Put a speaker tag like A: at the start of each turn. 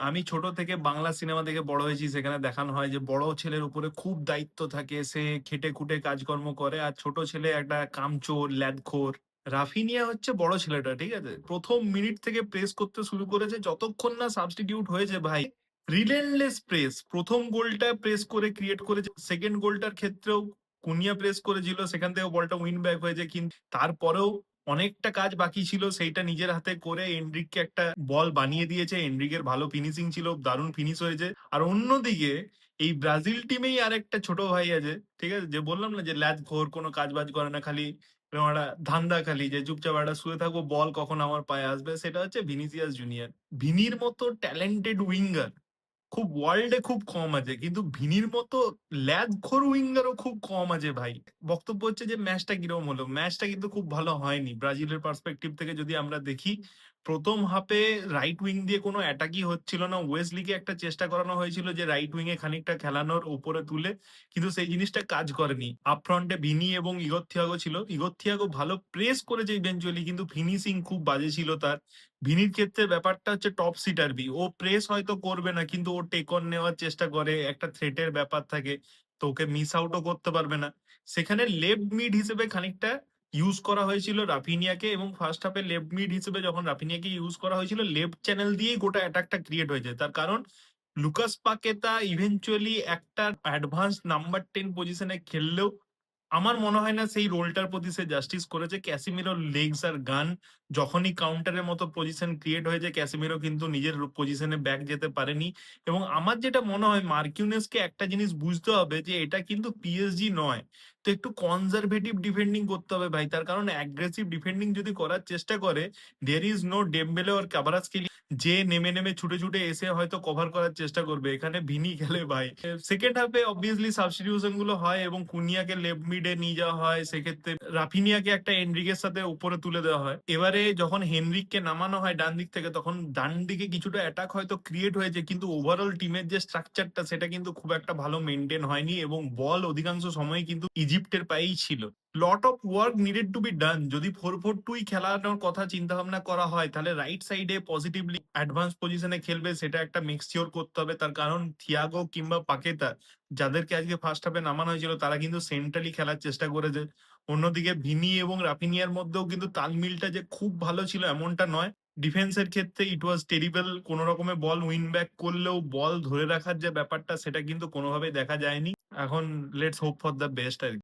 A: আমি ছোট থেকে বাংলা সিনেমা দেখে বড় হয়েছি। সেখানে দেখানো হয় যে বড় ছেলের উপরে খুব দায়িত্ব থাকে। সে খেটে-খুটে কাজকর্ম করে। আর ছোট ছেলে একটা কামচোর, ল্যাদখোর। রাফিনিয়া হচ্ছে বড় ছেলেটা, ঠিক আছে? ১ম মিনিট থেকে প্রেস করতে শুরু করেছে যতক্ষণ না সাবস্টিটিউট হয়েছে ভাই। রিলেনলেস প্রেস। ১ম গোলটা প্রেস করে ক্রিয়েট করেছে। 2nd গোলটার ক্ষেত্রেও কুনিয়া প্রেস করেছিল। সেখান থেকে বলটা উইন ব্যাক হয়েছে। তারপরেও অনেকটা কাজ বাকি ছিল। সেইটা নিজের হাতে করে এনরিককে একটা বল বানিয়ে দিয়েছে। এনরিকের ভালো ফিনিশিং ছিল। দারুণ ফিনিশ হয়েছে। আর অন্যদিকে এই ব্রাজিল টিমেই আরেকটা ছোট ভাই আছে। ঠিক আছে? যে বললাম না যে ল্যাদখোর, কোনো কাজ-বাজ করে না। খালি এরকম একটা ধান্দা খালি যে চুপচাপ একটা শুয়ে থাকবো, বল কখন আমার পায়ে আসবে। সেটা হচ্ছে ভিনিসিয়াস জুনিয়র। ভিনির মতো ট্যালেন্টেড উইঙ্গার খুব ওয়ার্ল্ডে খুব কম আছে। কিন্তু ভিনির মতো ল্যাদখোর উইঙ্গারও খুব কম আছে ভাই। বক্তব্য হচ্ছে যে ম্যাচটা কিরকম হলো? ম্যাচটা কিন্তু খুব ভালো হয়নি। ব্রাজিলের পার্সপেক্টিভ থেকে যদি আমরা দেখি, ১ম হাফে রাইট উইং দিয়ে কোনো অ্যাটাকই হচ্ছিল না। ওয়েসলিকে একটা চেষ্টা করানো হয়েছিল যে রাইট উইং এ খানিকটা খেলানোর উপরে তুলে। কিন্তু সেই জিনিসটা কাজ করেনি। আপ ফ্রন্টে ভিনি এবং ইগর থিয়াগো ছিল। ইগর থিয়াগো ভালো প্রেস করেছে ইভেনচুয়ালি, কিন্তু ফিনিশিং খুব বাজে ছিল তার। ভিনির ক্ষেত্রে ব্যাপারটা হচ্ছে টপ সিটার ও প্রেস হয়তো করবে না, কিন্তু ও টেক অন নেওয়ার চেষ্টা করে। একটা থ্রেটের ব্যাপার থাকে। তো ওকে মিস আউটও করতে পারবে না। সেখানে লেফট মিড হিসেবে খানিকটা ইউজ করা হয়েছিল রাফিনিয়াকে, এবং ফার্স্ট হাফে লেফট মিড হিসেবে যখন রাফিনিয়াকে ইউজ করা হয়েছিল, লেফট চ্যানেল দিয়েই গোটা অ্যাটাকটা ক্রিয়েট হয়েছে। তার কারণ লুকাস পাকেতা ইভেনচুয়ালি একটা অ্যাডভান্স নাম্বার 10 পজিশনে খেললেও আমার মনে হয় না সেই রোলটার প্রতি সে জাস্টিস করেছে। ক্যাসিমিরোর লেগস আর গান যখনই কাউন্টারের মতো পজিশন ক্রিয়েট হয়েছে, ক্যাসিমিরো কিন্তু নিজের পজিশনে ব্যাক যেতে পারেনি। এবং আমার যেটা মনে হয় মার্কিউনেসকে একটা জিনিস বুঝতে হবে যে এটা কিন্তু পিএসজি নয়। তো একটু কনজারভেটিভ ডিফেন্ডিং করতে হবে ভাই। তার কারণ অ্যাগ্রেসিভ ডিফেন্ডিং যদি করার চেষ্টা করে, there is no Dembele or Kvaratskhelia যে নেমে ছুটে এসে হয়তো কভার করার চেষ্টা করবে। এখানে ভিনি খেলে ভাই। সেকেন্ড হাফে অবভিয়াসলি সাবস্টিটিউশন গুলো হয় এবং কুনিয়াকে লেফট মিডে নিয়ে যাওয়া হয়। সেক্ষেত্রে রাফিনিয়াকে একটা এনরিকের সাথে উপরে তুলে দেওয়া হয়। এবারে যখন হেনরিককে নামানো হয় ডান দিক থেকে, তখন ডান দিকে কিছুটা অ্যাটাক হয়তো ক্রিয়েট হয়েছে, কিন্তু ওভারঅল টিমের যে স্ট্রাকচারটা সেটা কিন্তু খুব একটা ভালো মেনটেন হয়নি, এবং বল অধিকাংশ সময় কিন্তু ইজিপ্টের পায়েই ছিল। Lot of work needed to be done. যদি 4-4-2 খেলানোর কথা চিন্তা ভাবনা করা হয়, তাহলে রাইট সাইডে পজিটিভলি অ্যাডভান্স পজিশনে খেলবে, সেটা একটা মেক শিওর করতে হবে। তার কারণ থিয়াগো কিংবা পাকেতা, যাদেরকে আজকে ফার্স্ট হাফে নামানো হয়েছিল, তারা কিন্তু সেন্ট্রালি খেলার চেষ্টা করেছে। অন্যদিকে ভিনি এবং রাফিনিয়ার মধ্যেও কিন্তু তালমিলটা যে খুব ভালো ছিল এমনটা নয়। ডিফেন্সের ক্ষেত্রে ইট ওয়াজ টেরিবল। কোন রকমে বল উইন ব্যাক করলেও বল ধরে রাখার যে ব্যাপারটা, সেটা কিন্তু কোনোভাবেই দেখা যায়নি। এখন let's hope for the best আর কি।